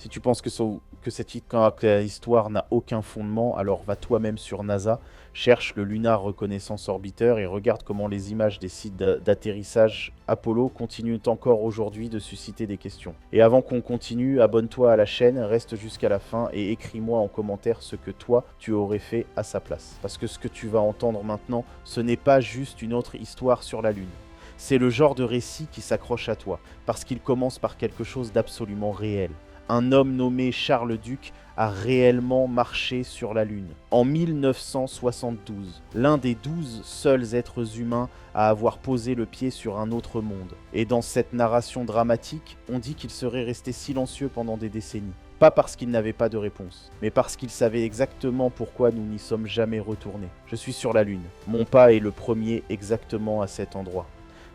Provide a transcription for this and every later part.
Si tu penses que cette histoire n'a aucun fondement, alors va toi-même sur NASA, cherche le Lunar Reconnaissance Orbiter et regarde comment les images des sites d'atterrissage Apollo continuent encore aujourd'hui de susciter des questions. Et avant qu'on continue, abonne-toi à la chaîne, reste jusqu'à la fin et écris-moi en commentaire ce que toi, tu aurais fait à sa place. Parce que ce que tu vas entendre maintenant, ce n'est pas juste une autre histoire sur la Lune. C'est le genre de récit qui s'accroche à toi, parce qu'il commence par quelque chose d'absolument réel. Un homme nommé Charles Duke a réellement marché sur la Lune. En 1972, l'un des 12 seuls êtres humains à avoir posé le pied sur un autre monde. Et dans cette narration dramatique, on dit qu'il serait resté silencieux pendant des décennies. Pas parce qu'il n'avait pas de réponse, mais parce qu'il savait exactement pourquoi nous n'y sommes jamais retournés. Je suis sur la Lune. Mon pas est le premier exactement à cet endroit.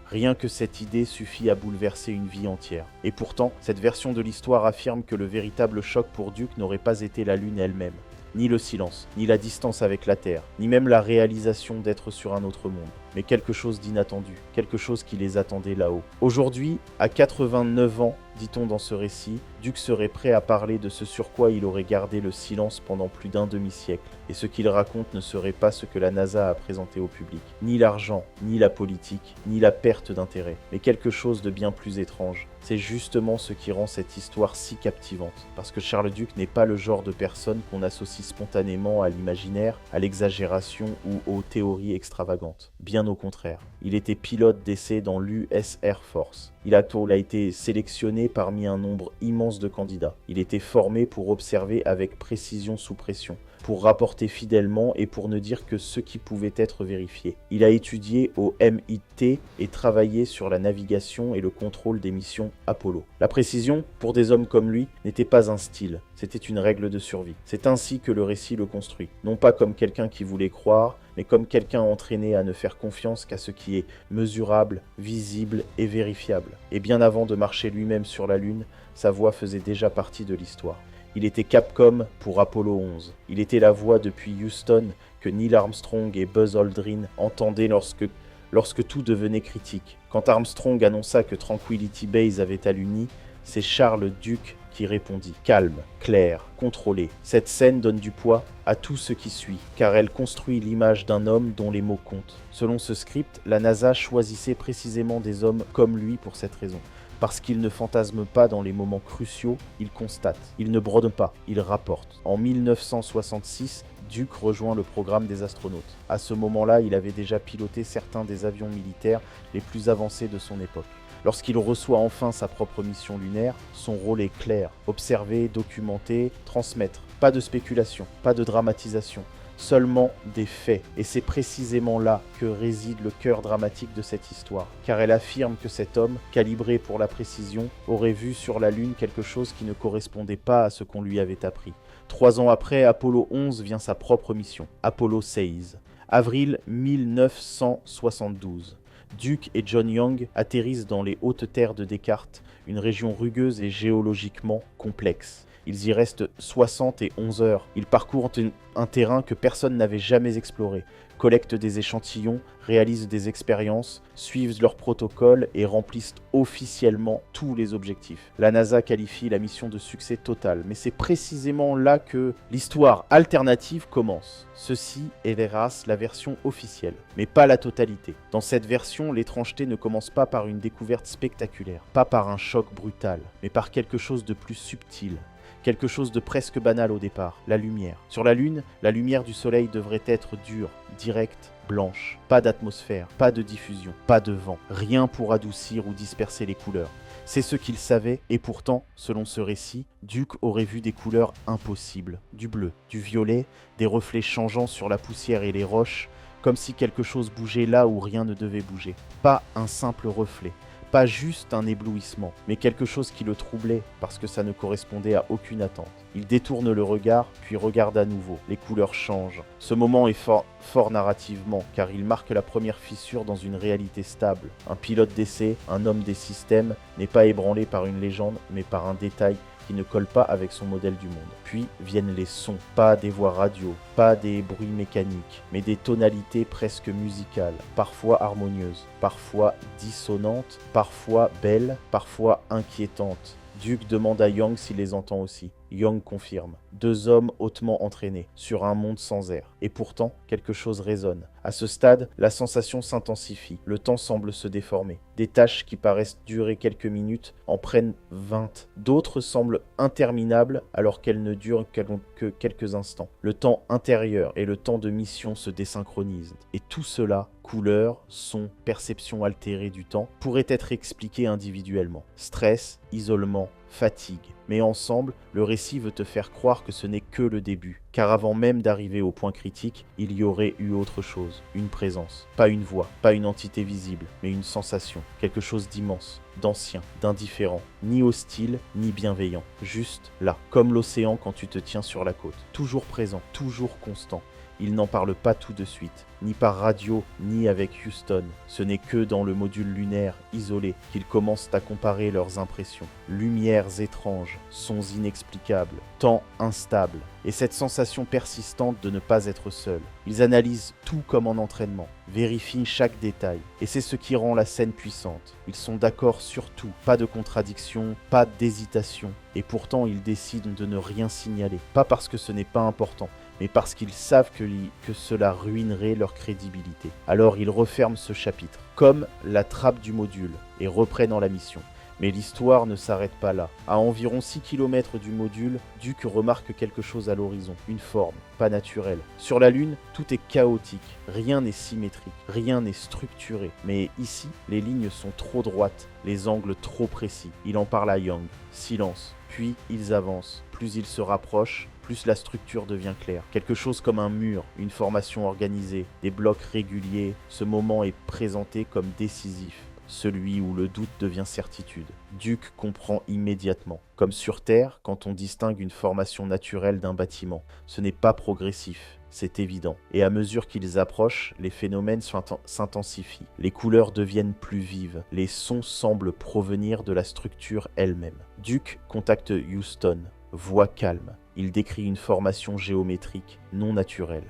Rien que cette idée suffit à bouleverser une vie entière. Et pourtant, cette version de l'histoire affirme que le véritable choc pour Duke n'aurait pas été la Lune elle-même. Ni le silence, ni la distance avec la Terre, ni même la réalisation d'être sur un autre monde. Mais quelque chose d'inattendu, quelque chose qui les attendait là-haut. Aujourd'hui, à 89 ans, dit-on dans ce récit, Duke serait prêt à parler de ce sur quoi il aurait gardé le silence pendant plus d'un demi-siècle. Et ce qu'il raconte ne serait pas ce que la NASA a présenté au public. Ni l'argent, ni la politique, ni la perte d'intérêt, mais quelque chose de bien plus étrange. C'est justement ce qui rend cette histoire si captivante. Parce que Charles Duke n'est pas le genre de personne qu'on associe spontanément à l'imaginaire, à l'exagération ou aux théories extravagantes. Bien au contraire. Il était pilote d'essai dans l'US Air Force. Il a été sélectionné parmi un nombre immense de candidats. Il était formé pour observer avec précision sous pression, pour rapporter fidèlement et pour ne dire que ce qui pouvait être vérifié. Il a étudié au MIT et travaillé sur la navigation et le contrôle des missions Apollo. La précision, pour des hommes comme lui, n'était pas un style, c'était une règle de survie. C'est ainsi que le récit le construit, non pas comme quelqu'un qui voulait croire, mais comme quelqu'un entraîné à ne faire confiance qu'à ce qui est mesurable, visible et vérifiable. Et bien avant de marcher lui-même sur la Lune, sa voix faisait déjà partie de l'histoire. Il était Capcom pour Apollo 11. Il était la voix depuis Houston que Neil Armstrong et Buzz Aldrin entendaient lorsque tout devenait critique. Quand Armstrong annonça que Tranquility Base avait alluni, c'est Charles Duke qui répondit. Calme, clair, contrôlé. Cette scène donne du poids à tout ce qui suit, car elle construit l'image d'un homme dont les mots comptent. Selon ce script, la NASA choisissait précisément des hommes comme lui pour cette raison. Parce qu'il ne fantasme pas dans les moments cruciaux, il constate. Il ne brode pas, il rapporte. En 1966, Duke rejoint le programme des astronautes. À ce moment-là, il avait déjà piloté certains des avions militaires les plus avancés de son époque. Lorsqu'il reçoit enfin sa propre mission lunaire, son rôle est clair. Observer, documenter, transmettre. Pas de spéculation, pas de dramatisation. Seulement des faits. Et c'est précisément là que réside le cœur dramatique de cette histoire. Car elle affirme que cet homme, calibré pour la précision, aurait vu sur la Lune quelque chose qui ne correspondait pas à ce qu'on lui avait appris. 3 ans après, Apollo 11 vient sa propre mission, Apollo 16. Avril 1972. Duke et John Young atterrissent dans les hautes terres de Descartes, une région rugueuse et géologiquement complexe. Ils y restent 71 heures. Ils parcourent un terrain que personne n'avait jamais exploré, collectent des échantillons, réalisent des expériences, suivent leurs protocoles et remplissent officiellement tous les objectifs. La NASA qualifie la mission de succès total, mais c'est précisément là que l'histoire alternative commence. Ceci est Veras, la version officielle, mais pas la totalité. Dans cette version, l'étrangeté ne commence pas par une découverte spectaculaire, pas par un choc brutal, mais par quelque chose de plus subtil. Quelque chose de presque banal au départ, la lumière. Sur la Lune, la lumière du Soleil devrait être dure, directe, blanche. Pas d'atmosphère, pas de diffusion, pas de vent. Rien pour adoucir ou disperser les couleurs. C'est ce qu'il savait, et pourtant, selon ce récit, Duke aurait vu des couleurs impossibles. Du bleu, du violet, des reflets changeants sur la poussière et les roches, comme si quelque chose bougeait là où rien ne devait bouger. Pas un simple reflet. Pas juste un éblouissement, mais quelque chose qui le troublait parce que ça ne correspondait à aucune attente. Il détourne le regard, puis regarde à nouveau. Les couleurs changent. Ce moment est fort narrativement, car il marque la première fissure dans une réalité stable. Un pilote d'essai, un homme des systèmes, n'est pas ébranlé par une légende, mais par un détail qui ne colle pas avec son modèle du monde. Puis viennent les sons, pas des voix radio, pas des bruits mécaniques, mais des tonalités presque musicales, parfois harmonieuses, parfois dissonantes, parfois belles, parfois inquiétantes. Duke demande à Yang s'il les entend aussi. Yang confirme. 2 hommes hautement entraînés, sur un monde sans air. Et pourtant, quelque chose résonne. À ce stade, la sensation s'intensifie. Le temps semble se déformer. Des tâches qui paraissent durer quelques minutes en prennent 20. D'autres semblent interminables alors qu'elles ne durent que quelques instants. Le temps intérieur et le temps de mission se désynchronisent. Et tout cela, couleurs, sons, perception altérée du temps, pourrait être expliqué individuellement. Stress, isolement, fatigue. Mais ensemble, le récit veut te faire croire que ce n'est que le début. Car avant même d'arriver au point critique, il y aurait eu autre chose. Une présence. Pas une voix, pas une entité visible, mais une sensation. Quelque chose d'immense, d'ancien, d'indifférent. Ni hostile, ni bienveillant. Juste là, comme l'océan quand tu te tiens sur la côte. Toujours présent, toujours constant. Ils n'en parlent pas tout de suite, ni par radio, ni avec Houston. Ce n'est que dans le module lunaire, isolé, qu'ils commencent à comparer leurs impressions. Lumières étranges, sons inexplicables, temps instable, et cette sensation persistante de ne pas être seul. Ils analysent tout comme en entraînement, vérifient chaque détail, et c'est ce qui rend la scène puissante. Ils sont d'accord sur tout, pas de contradiction, pas d'hésitation, et pourtant ils décident de ne rien signaler. Pas parce que ce n'est pas important, mais parce qu'ils savent que cela ruinerait leur crédibilité. Alors ils referment ce chapitre, comme la trappe du module, et reprennent la mission. Mais l'histoire ne s'arrête pas là. À environ 6 km du module, Duke remarque quelque chose à l'horizon, une forme, pas naturelle. Sur la Lune, tout est chaotique, rien n'est symétrique, rien n'est structuré. Mais ici, les lignes sont trop droites, les angles trop précis. Il en parle à Yang. Silence. Puis ils avancent. Plus ils se rapprochent, plus la structure devient claire. Quelque chose comme un mur, une formation organisée, des blocs réguliers. Ce moment est présenté comme décisif. Celui où le doute devient certitude. Duke comprend immédiatement. Comme sur Terre, quand on distingue une formation naturelle d'un bâtiment. Ce n'est pas progressif, c'est évident. Et à mesure qu'ils approchent, les phénomènes s'intensifient. Les couleurs deviennent plus vives. Les sons semblent provenir de la structure elle-même. Duke contacte Houston. Voix calme. Il décrit une formation géométrique non naturelle.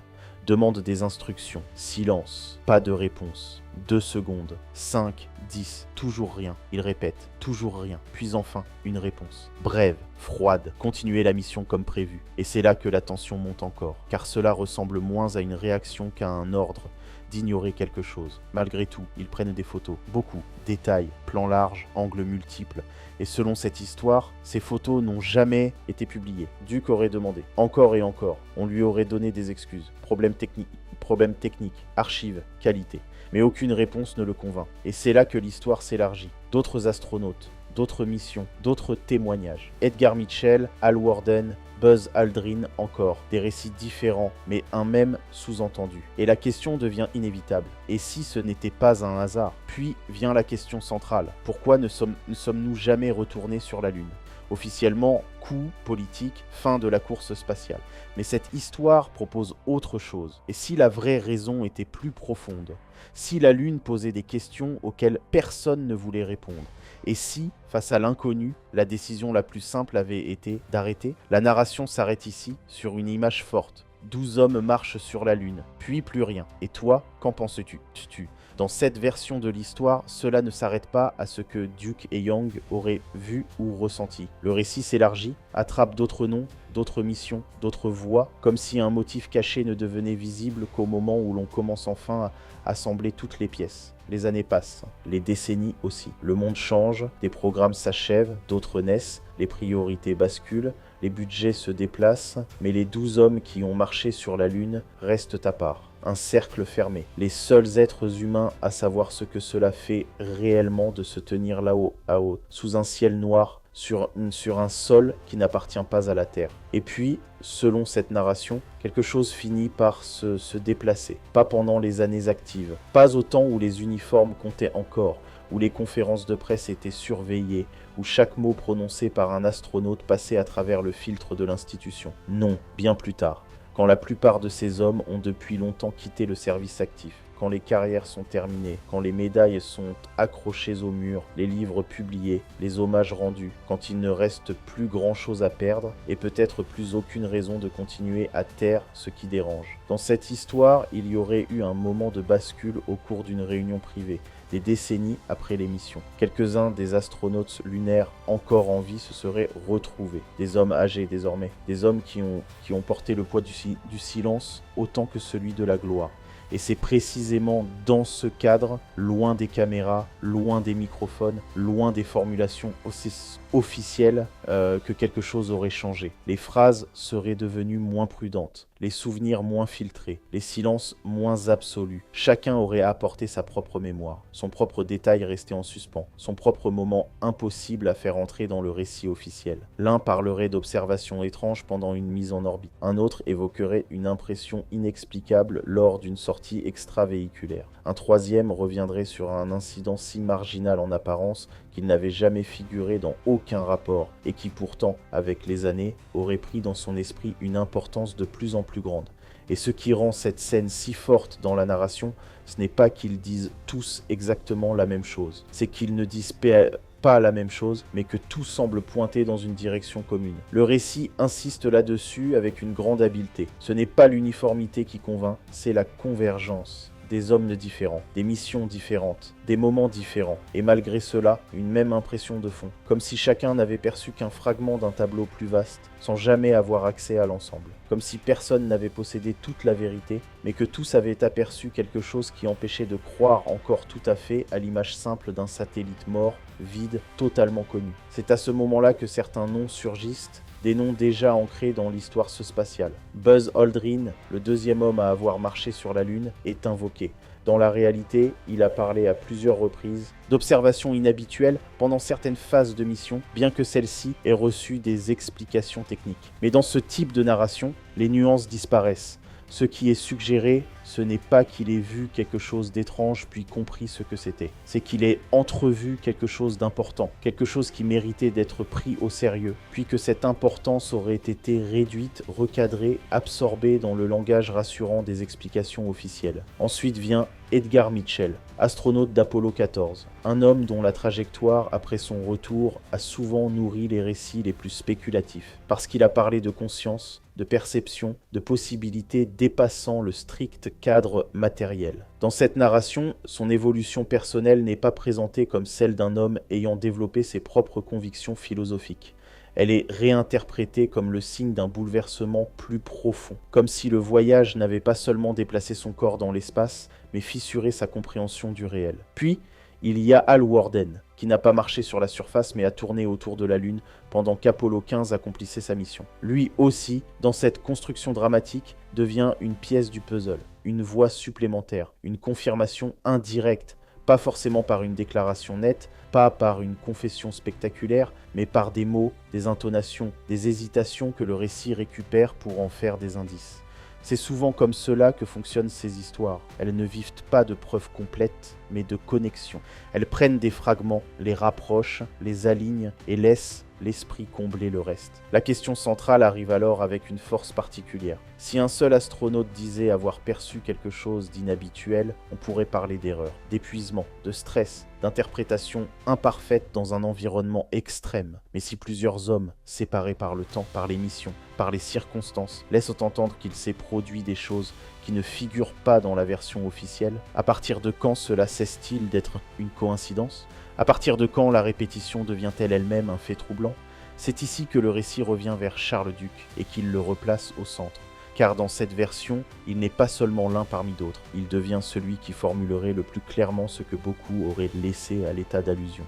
Demande des instructions. Silence. Pas de réponse. 2 secondes. 5, 10. Toujours rien. Il répète. Toujours rien. Puis enfin, une réponse. Brève, froide. Continuez la mission comme prévu. Et c'est là que la tension monte encore. Car cela ressemble moins à une réaction qu'à un ordre d'ignorer quelque chose. Malgré tout, ils prennent des photos. Beaucoup. Détails, plans larges, angles multiples. Et selon cette histoire, ces photos n'ont jamais été publiées. Duke aurait demandé. Encore et encore. On lui aurait donné des excuses. Problème technique, archives, qualité. Mais aucune réponse ne le convainc. Et c'est là que l'histoire s'élargit. D'autres astronautes, d'autres missions, d'autres témoignages. Edgar Mitchell, Hal Worden, Buzz Aldrin encore. Des récits différents, mais un même sous-entendu. Et la question devient inévitable. Et si ce n'était pas un hasard? Puis vient la question centrale. Pourquoi ne sommes-nous jamais retournés sur la Lune? Officiellement, coup politique, fin de la course spatiale. Mais cette histoire propose autre chose. Et si la vraie raison était plus profonde? Si la Lune posait des questions auxquelles personne ne voulait répondre? Et si, face à l'inconnu, la décision la plus simple avait été d'arrêter? La narration s'arrête ici, sur une image forte. 12 hommes marchent sur la Lune, puis plus rien. Et toi, qu'en penses-tu? Dans cette version de l'histoire, cela ne s'arrête pas à ce que Duke et Yang auraient vu ou ressenti. Le récit s'élargit, attrape d'autres noms, d'autres missions, d'autres voix, comme si un motif caché ne devenait visible qu'au moment où l'on commence enfin à assembler toutes les pièces. Les années passent, les décennies aussi. Le monde change, des programmes s'achèvent, d'autres naissent, les priorités basculent, les budgets se déplacent, mais les 12 hommes qui ont marché sur la Lune restent à part. Un cercle fermé. Les seuls êtres humains à savoir ce que cela fait réellement de se tenir là-haut, à haut, sous un ciel noir, sur un sol qui n'appartient pas à la Terre. Et puis, selon cette narration, quelque chose finit par se déplacer. Pas pendant les années actives, pas au temps où les uniformes comptaient encore, où les conférences de presse étaient surveillées, où chaque mot prononcé par un astronaute passait à travers le filtre de l'institution. Non, bien plus tard, quand la plupart de ces hommes ont depuis longtemps quitté le service actif. quand les carrières sont terminées, quand les médailles sont accrochées au mur, les livres publiés, les hommages rendus, quand il ne reste plus grand-chose à perdre et peut-être plus aucune raison de continuer à taire ce qui dérange. Dans cette histoire, il y aurait eu un moment de bascule au cours d'une réunion privée, des décennies après l'émission. Quelques-uns des astronautes lunaires encore en vie se seraient retrouvés. Des hommes âgés désormais, des hommes qui ont porté le poids du silence autant que celui de la gloire. Et c'est précisément dans ce cadre, loin des caméras, loin des microphones, loin des formulations officielles, que quelque chose aurait changé. Les phrases seraient devenues moins prudentes, les souvenirs moins filtrés, les silences moins absolus. Chacun aurait apporté sa propre mémoire, son propre détail resté en suspens, son propre moment impossible à faire entrer dans le récit officiel. L'un parlerait d'observations étranges pendant une mise en orbite. Un autre évoquerait une impression inexplicable lors d'une sortie extravéhiculaire. Un troisième reviendrait sur un incident si marginal en apparence qu'il n'avait jamais figuré dans aucun rapport et qui pourtant, avec les années, aurait pris dans son esprit une importance de plus en plus grande. Et ce qui rend cette scène si forte dans la narration, ce n'est pas qu'ils disent tous exactement la même chose, c'est qu'ils ne disent pas la même chose, mais que tout semble pointer dans une direction commune. Le récit insiste là-dessus avec une grande habileté. Ce n'est pas l'uniformité qui convainc, c'est la convergence. Des hommes différents, des missions différentes, des moments différents, et malgré cela, une même impression de fond, comme si chacun n'avait perçu qu'un fragment d'un tableau plus vaste, sans jamais avoir accès à l'ensemble, comme si personne n'avait possédé toute la vérité, mais que tous avaient aperçu quelque chose qui empêchait de croire encore tout à fait à l'image simple d'un satellite mort, vide, totalement connu. C'est à ce moment-là que certains noms surgissent, des noms déjà ancrés dans l'histoire spatiale. Buzz Aldrin, le deuxième homme à avoir marché sur la Lune, est invoqué. Dans la réalité, il a parlé à plusieurs reprises d'observations inhabituelles pendant certaines phases de mission, bien que celle-ci ait reçu des explications techniques. Mais dans ce type de narration, les nuances disparaissent. Ce qui est suggéré, ce n'est pas qu'il ait vu quelque chose d'étrange puis compris ce que c'était. C'est qu'il ait entrevu quelque chose d'important, quelque chose qui méritait d'être pris au sérieux, puis que cette importance aurait été réduite, recadrée, absorbée dans le langage rassurant des explications officielles. Ensuite vient Edgar Mitchell, astronaute d'Apollo 14, un homme dont la trajectoire après son retour a souvent nourri les récits les plus spéculatifs, parce qu'il a parlé de conscience, de perception, de possibilités dépassant le strict cadre matériel. Dans cette narration, son évolution personnelle n'est pas présentée comme celle d'un homme ayant développé ses propres convictions philosophiques. Elle est réinterprétée comme le signe d'un bouleversement plus profond, comme si le voyage n'avait pas seulement déplacé son corps dans l'espace, mais fissuré sa compréhension du réel. Puis, il y a Hal Warden, qui n'a pas marché sur la surface mais a tourné autour de la Lune pendant qu'Apollo 15 accomplissait sa mission. Lui aussi, dans cette construction dramatique, devient une pièce du puzzle, une voix supplémentaire, une confirmation indirecte, pas forcément par une déclaration nette, pas par une confession spectaculaire, mais par des mots, des intonations, des hésitations que le récit récupère pour en faire des indices. C'est souvent comme cela que fonctionnent ces histoires. Elles ne vivent pas de preuves complètes, mais de connexions. Elles prennent des fragments, les rapprochent, les alignent et laissent l'esprit combler le reste. La question centrale arrive alors avec une force particulière. Si un seul astronaute disait avoir perçu quelque chose d'inhabituel, on pourrait parler d'erreur, d'épuisement, de stress, d'interprétation imparfaite dans un environnement extrême. Mais si plusieurs hommes, séparés par le temps, par les missions, par les circonstances, laissent entendre qu'il s'est produit des choses qui ne figurent pas dans la version officielle, à partir de quand cela cesse-t-il d'être une coïncidence ? À partir de quand la répétition devient-elle elle-même un fait troublant ? C'est ici que le récit revient vers Charles Duke et qu'il le replace au centre. Car dans cette version, il n'est pas seulement l'un parmi d'autres, il devient celui qui formulerait le plus clairement ce que beaucoup auraient laissé à l'état d'allusion.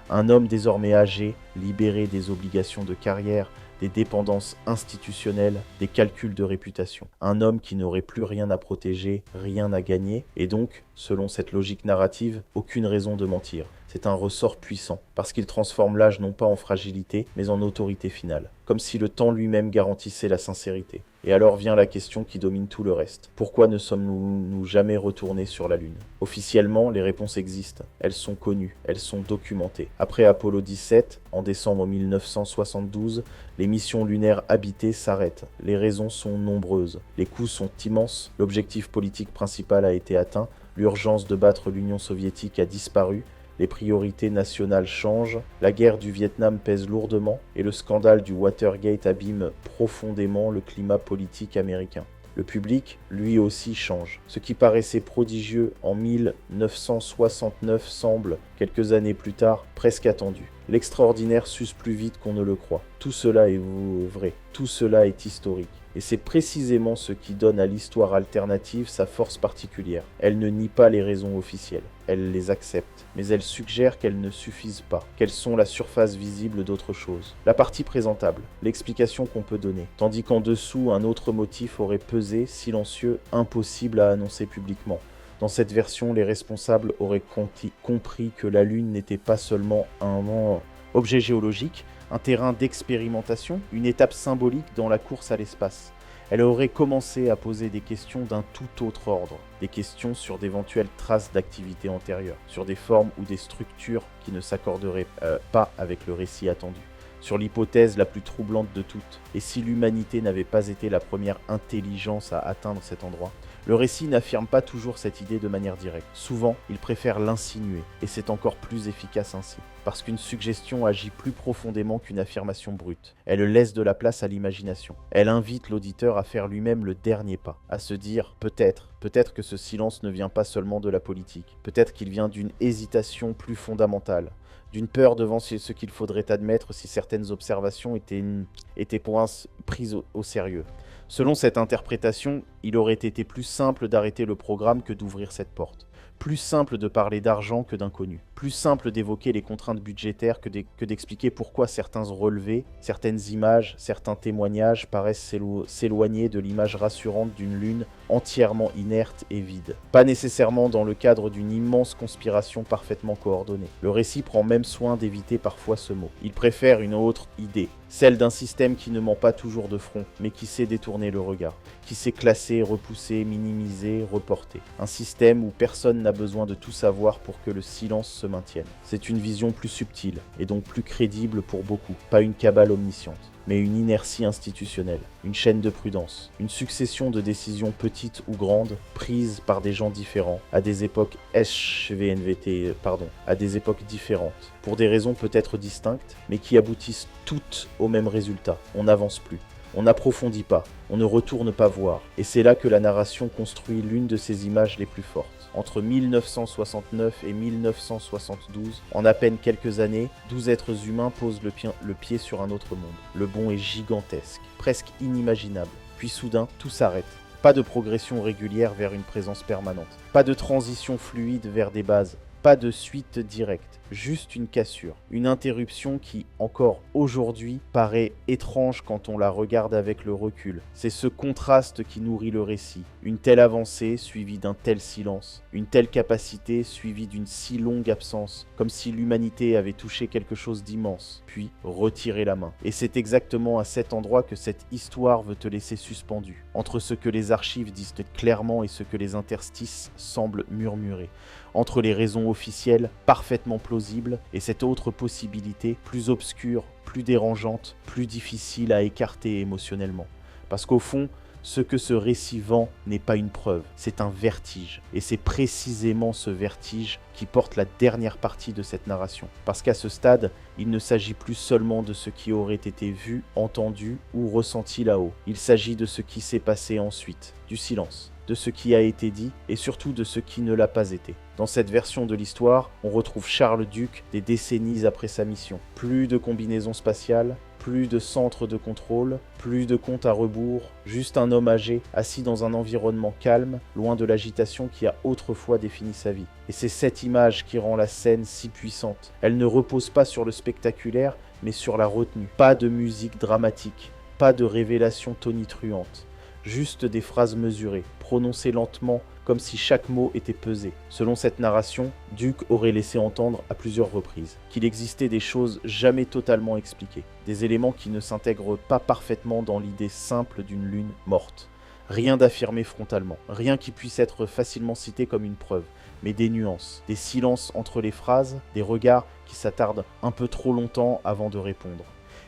Un homme désormais âgé, libéré des obligations de carrière, des dépendances institutionnelles, des calculs de réputation. Un homme qui n'aurait plus rien à protéger, rien à gagner, et donc, selon cette logique narrative, aucune raison de mentir. C'est un ressort puissant, parce qu'il transforme l'âge non pas en fragilité, mais en autorité finale, comme si le temps lui-même garantissait la sincérité. Et alors vient la question qui domine tout le reste. Pourquoi ne sommes-nous jamais retournés sur la Lune ? Officiellement, les réponses existent. Elles sont connues, elles sont documentées. Après Apollo 17, en décembre 1972, les missions lunaires habitées s'arrêtent. Les raisons sont nombreuses. Les coûts sont immenses. L'objectif politique principal a été atteint. L'urgence de battre l'Union soviétique a disparu, les priorités nationales changent, la guerre du Vietnam pèse lourdement et le scandale du Watergate abîme profondément le climat politique américain. Le public, lui aussi, change. Ce qui paraissait prodigieux en 1969 semble, quelques années plus tard, presque attendu. L'extraordinaire s'use plus vite qu'on ne le croit. Tout cela est vrai, tout cela est historique. Et c'est précisément ce qui donne à l'histoire alternative sa force particulière. Elle ne nie pas les raisons officielles, elle les accepte, mais elle suggère qu'elles ne suffisent pas, qu'elles sont la surface visible d'autre chose. La partie présentable, l'explication qu'on peut donner, tandis qu'en dessous, un autre motif aurait pesé, silencieux, impossible à annoncer publiquement. Dans cette version, les responsables auraient compris que la Lune n'était pas seulement un objet géologique, un terrain d'expérimentation, une étape symbolique dans la course à l'espace. Elle aurait commencé à poser des questions d'un tout autre ordre, des questions sur d'éventuelles traces d'activité antérieure, sur des formes ou des structures qui ne s'accorderaient pas avec le récit attendu, sur l'hypothèse la plus troublante de toutes, et si l'humanité n'avait pas été la première intelligence à atteindre cet endroit. Le récit n'affirme pas toujours cette idée de manière directe. Souvent, il préfère l'insinuer, et c'est encore plus efficace ainsi, parce qu'une suggestion agit plus profondément qu'une affirmation brute. Elle laisse de la place à l'imagination. Elle invite l'auditeur à faire lui-même le dernier pas, à se dire peut-être que ce silence ne vient pas seulement de la politique, peut-être qu'il vient d'une hésitation plus fondamentale, d'une peur devant ce qu'il faudrait admettre si certaines observations étaient prises au sérieux. Selon cette interprétation, il aurait été plus simple d'arrêter le programme que d'ouvrir cette porte. Plus simple de parler d'argent que d'inconnus. Plus simple d'évoquer les contraintes budgétaires que d'expliquer pourquoi certains relevés, certaines images, certains témoignages paraissent s'éloigner de l'image rassurante d'une lune entièrement inerte et vide. Pas nécessairement dans le cadre d'une immense conspiration parfaitement coordonnée. Le récit prend même soin d'éviter parfois ce mot. Il préfère une autre idée, celle d'un système qui ne ment pas toujours de front, mais qui sait détourner le regard, qui sait classer, repousser, minimiser, reporter. Un système où personne n'a besoin de tout savoir pour que le silence se maintienne. C'est une vision plus subtile, et donc plus crédible pour beaucoup, pas une cabale omnisciente, mais une inertie institutionnelle, une chaîne de prudence, une succession de décisions petites ou grandes, prises par des gens différents, à des époques à des époques différentes, pour des raisons peut-être distinctes, mais qui aboutissent toutes au même résultat. On n'avance plus. On n'approfondit pas, on ne retourne pas voir, et c'est là que la narration construit l'une de ses images les plus fortes. Entre 1969 et 1972, en à peine quelques années, 12 êtres humains posent le pied sur un autre monde. Le bond est gigantesque, presque inimaginable. Puis soudain, tout s'arrête. Pas de progression régulière vers une présence permanente. Pas de transition fluide vers des bases. Pas de suite directe, juste une cassure, une interruption qui, encore aujourd'hui, paraît étrange quand on la regarde avec le recul. C'est ce contraste qui nourrit le récit. Une telle avancée suivie d'un tel silence, une telle capacité suivie d'une si longue absence, comme si l'humanité avait touché quelque chose d'immense, puis retiré la main. Et c'est exactement à cet endroit que cette histoire veut te laisser suspendu, entre ce que les archives disent clairement et ce que les interstices semblent murmurer, entre les raisons officielles, parfaitement plausibles, et cette autre possibilité, plus obscure, plus dérangeante, plus difficile à écarter émotionnellement. Parce qu'au fond, ce que ce récit vend n'est pas une preuve, c'est un vertige. Et c'est précisément ce vertige qui porte la dernière partie de cette narration. Parce qu'à ce stade, il ne s'agit plus seulement de ce qui aurait été vu, entendu ou ressenti là-haut. Il s'agit de ce qui s'est passé ensuite, du silence, de ce qui a été dit et surtout de ce qui ne l'a pas été. Dans cette version de l'histoire, on retrouve Charles Duke des décennies après sa mission. Plus de combinaisons spatiales, plus de centres de contrôle, plus de comptes à rebours, juste un homme âgé, assis dans un environnement calme, loin de l'agitation qui a autrefois défini sa vie. Et c'est cette image qui rend la scène si puissante. Elle ne repose pas sur le spectaculaire, mais sur la retenue. Pas de musique dramatique, pas de révélations tonitruantes. Juste des phrases mesurées, prononcées lentement, comme si chaque mot était pesé. Selon cette narration, Duke aurait laissé entendre à plusieurs reprises qu'il existait des choses jamais totalement expliquées, des éléments qui ne s'intègrent pas parfaitement dans l'idée simple d'une lune morte. Rien d'affirmé frontalement, rien qui puisse être facilement cité comme une preuve, mais des nuances, des silences entre les phrases, des regards qui s'attardent un peu trop longtemps avant de répondre.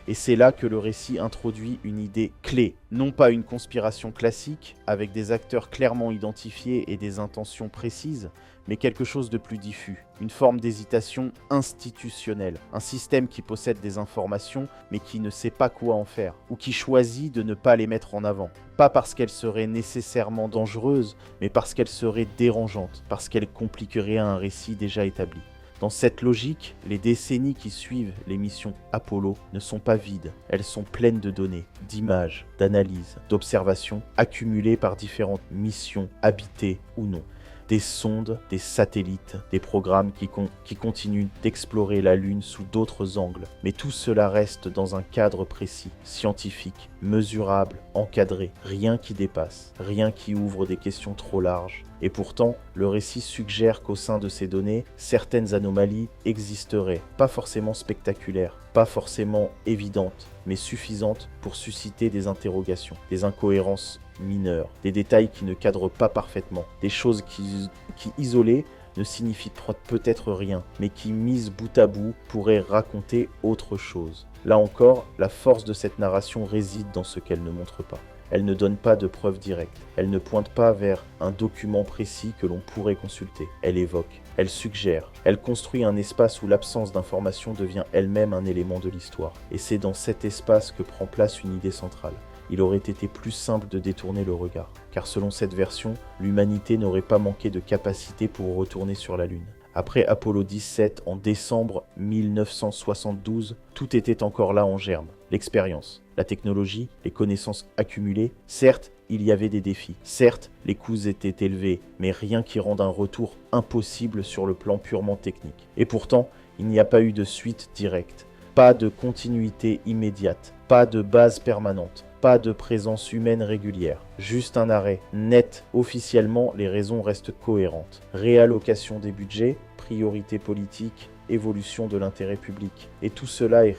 Et c'est là que le récit introduit une idée clé. Non pas une conspiration classique, avec des acteurs clairement identifiés et des intentions précises, mais quelque chose de plus diffus, une forme d'hésitation institutionnelle, un système qui possède des informations mais qui ne sait pas quoi en faire, ou qui choisit de ne pas les mettre en avant. Pas parce qu'elles seraient nécessairement dangereuses, mais parce qu'elles seraient dérangeantes, parce qu'elles compliqueraient un récit déjà établi. Dans cette logique, les décennies qui suivent les missions Apollo ne sont pas vides, elles sont pleines de données, d'images, d'analyses, d'observations accumulées par différentes missions, habitées ou non. Des sondes, des satellites, des programmes qui continuent d'explorer la Lune sous d'autres angles. Mais tout cela reste dans un cadre précis, scientifique, mesurable, encadré. Rien qui dépasse, rien qui ouvre des questions trop larges. Et pourtant, le récit suggère qu'au sein de ces données, certaines anomalies existeraient, pas forcément spectaculaires, pas forcément évidentes, mais suffisantes pour susciter des interrogations, des incohérences mineures, des détails qui ne cadrent pas parfaitement, des choses qui isolées ne signifient peut-être rien, mais qui mises bout à bout pourraient raconter autre chose. Là encore, la force de cette narration réside dans ce qu'elle ne montre pas. Elle ne donne pas de preuves directes, elle ne pointe pas vers un document précis que l'on pourrait consulter, elle évoque, elle suggère, elle construit un espace où l'absence d'information devient elle-même un élément de l'histoire. Et c'est dans cet espace que prend place une idée centrale. Il aurait été plus simple de détourner le regard, car selon cette version, l'humanité n'aurait pas manqué de capacité pour retourner sur la Lune. Après Apollo 17 en décembre 1972, tout était encore là en germe. L'expérience, la technologie, les connaissances accumulées. Certes, il y avait des défis. Certes, les coûts étaient élevés, mais rien qui rende un retour impossible sur le plan purement technique. Et pourtant, il n'y a pas eu de suite directe, pas de continuité immédiate, pas de base permanente. Pas de présence humaine régulière, juste un arrêt net. Officiellement, les raisons restent cohérentes. Réallocation des budgets, priorité politique, évolution de l'intérêt public. Et tout cela est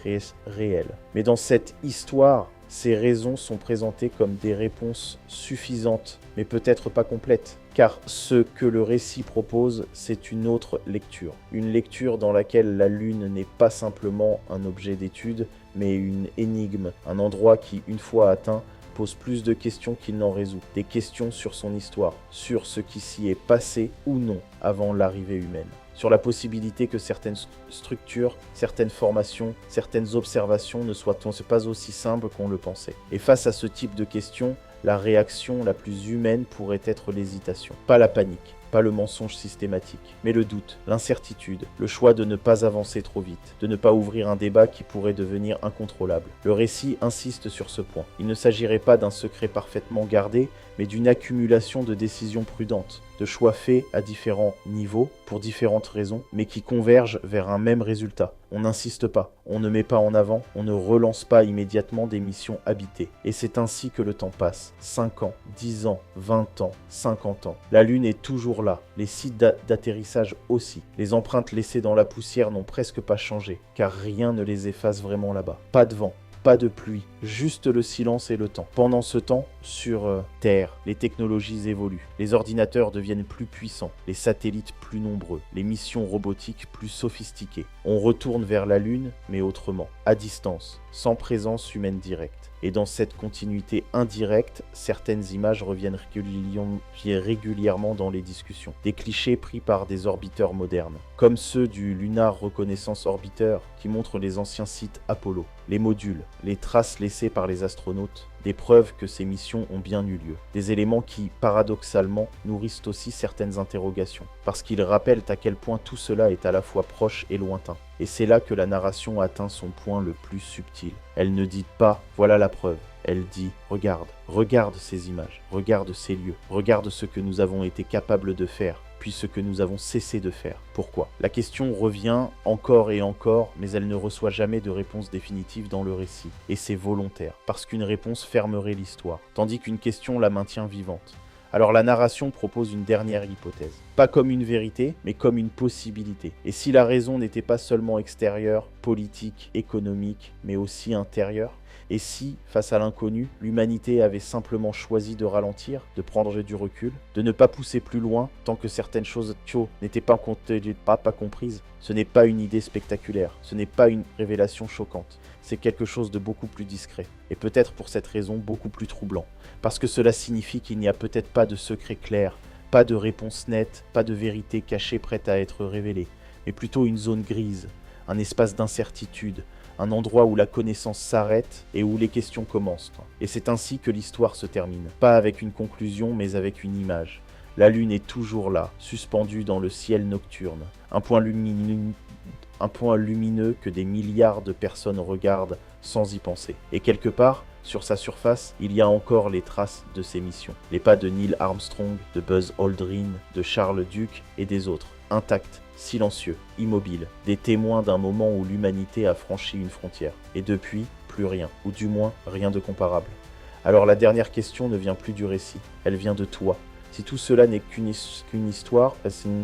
réel. Mais dans cette histoire, ces raisons sont présentées comme des réponses suffisantes, mais peut-être pas complètes. Car ce que le récit propose, c'est une autre lecture. Une lecture dans laquelle la Lune n'est pas simplement un objet d'étude, mais une énigme, un endroit qui, une fois atteint, pose plus de questions qu'il n'en résout. Des questions sur son histoire, sur ce qui s'y est passé ou non avant l'arrivée humaine. Sur la possibilité que certaines structures, certaines formations, certaines observations ne soient pas aussi simples qu'on le pensait. Et face à ce type de questions, la réaction la plus humaine pourrait être l'hésitation, pas la panique. Pas le mensonge systématique, mais le doute, l'incertitude, le choix de ne pas avancer trop vite, de ne pas ouvrir un débat qui pourrait devenir incontrôlable. Le récit insiste sur ce point. Il ne s'agirait pas d'un secret parfaitement gardé, mais d'une accumulation de décisions prudentes, de choix faits à différents niveaux, pour différentes raisons, mais qui convergent vers un même résultat. On n'insiste pas, on ne met pas en avant, on ne relance pas immédiatement des missions habitées. Et c'est ainsi que le temps passe. 5 ans, 10 ans, 20 ans, 50 ans. La Lune est toujours là, les sites d'atterrissage aussi. Les empreintes laissées dans la poussière n'ont presque pas changé, car rien ne les efface vraiment là-bas. Pas de vent, pas de pluie, juste le silence et le temps. Pendant ce temps, sur Terre, les technologies évoluent. Les ordinateurs deviennent plus puissants, les satellites plus nombreux, les missions robotiques plus sophistiquées. On retourne vers la Lune, mais autrement, à distance, sans présence humaine directe. Et dans cette continuité indirecte, certaines images reviennent régulièrement dans les discussions. Des clichés pris par des orbiteurs modernes, comme ceux du Lunar Reconnaissance Orbiter qui montrent les anciens sites Apollo, les modules, les traces laissées par les astronautes, des preuves que ces missions ont bien eu lieu. Des éléments qui, paradoxalement, nourrissent aussi certaines interrogations, parce qu'ils rappellent à quel point tout cela est à la fois proche et lointain. Et c'est là que la narration atteint son point le plus subtil. Elle ne dit pas « voilà la preuve ». Elle dit « regarde, regarde ces images, regarde ces lieux, regarde ce que nous avons été capables de faire ». Puis ce que nous avons cessé de faire. Pourquoi ? La question revient encore et encore, mais elle ne reçoit jamais de réponse définitive dans le récit. Et c'est volontaire, parce qu'une réponse fermerait l'histoire, tandis qu'une question la maintient vivante. Alors la narration propose une dernière hypothèse. Pas comme une vérité, mais comme une possibilité. Et si la raison n'était pas seulement extérieure, politique, économique, mais aussi intérieure ? Et si, face à l'inconnu, l'humanité avait simplement choisi de ralentir, de prendre du recul, de ne pas pousser plus loin tant que certaines choses n'étaient pas comprises? Ce n'est pas une idée spectaculaire, ce n'est pas une révélation choquante, c'est quelque chose de beaucoup plus discret, et peut-être pour cette raison beaucoup plus troublant, parce que cela signifie qu'il n'y a peut-être pas de secret clair, pas de réponse nette, pas de vérité cachée prête à être révélée, mais plutôt une zone grise, un espace d'incertitude, un endroit où la connaissance s'arrête et où les questions commencent. Et c'est ainsi que l'histoire se termine, pas avec une conclusion mais avec une image. La lune est toujours là, suspendue dans le ciel nocturne, un point lumineux que des milliards de personnes regardent sans y penser. Et quelque part, sur sa surface, il y a encore les traces de ses missions. Les pas de Neil Armstrong, de Buzz Aldrin, de Charles Duke et des autres, intacts, silencieux, immobiles, des témoins d'un moment où l'humanité a franchi une frontière. Et depuis, plus rien, ou du moins rien de comparable. Alors la dernière question ne vient plus du récit, elle vient de toi. Si tout cela n'est qu'une histoire,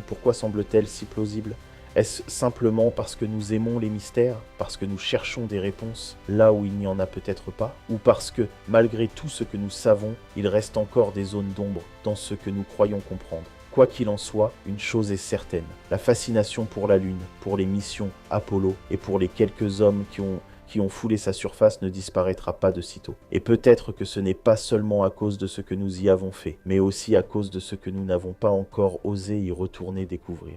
pourquoi semble-t-elle si plausible? Est-ce simplement parce que nous aimons les mystères, parce que nous cherchons des réponses là où il n'y en a peut-être pas, ou parce que, malgré tout ce que nous savons, il reste encore des zones d'ombre dans ce que nous croyons comprendre? Quoi qu'il en soit, une chose est certaine, la fascination pour la Lune, pour les missions Apollo et pour les quelques hommes qui ont foulé sa surface ne disparaîtra pas de sitôt. Et peut-être que ce n'est pas seulement à cause de ce que nous y avons fait, mais aussi à cause de ce que nous n'avons pas encore osé y retourner découvrir.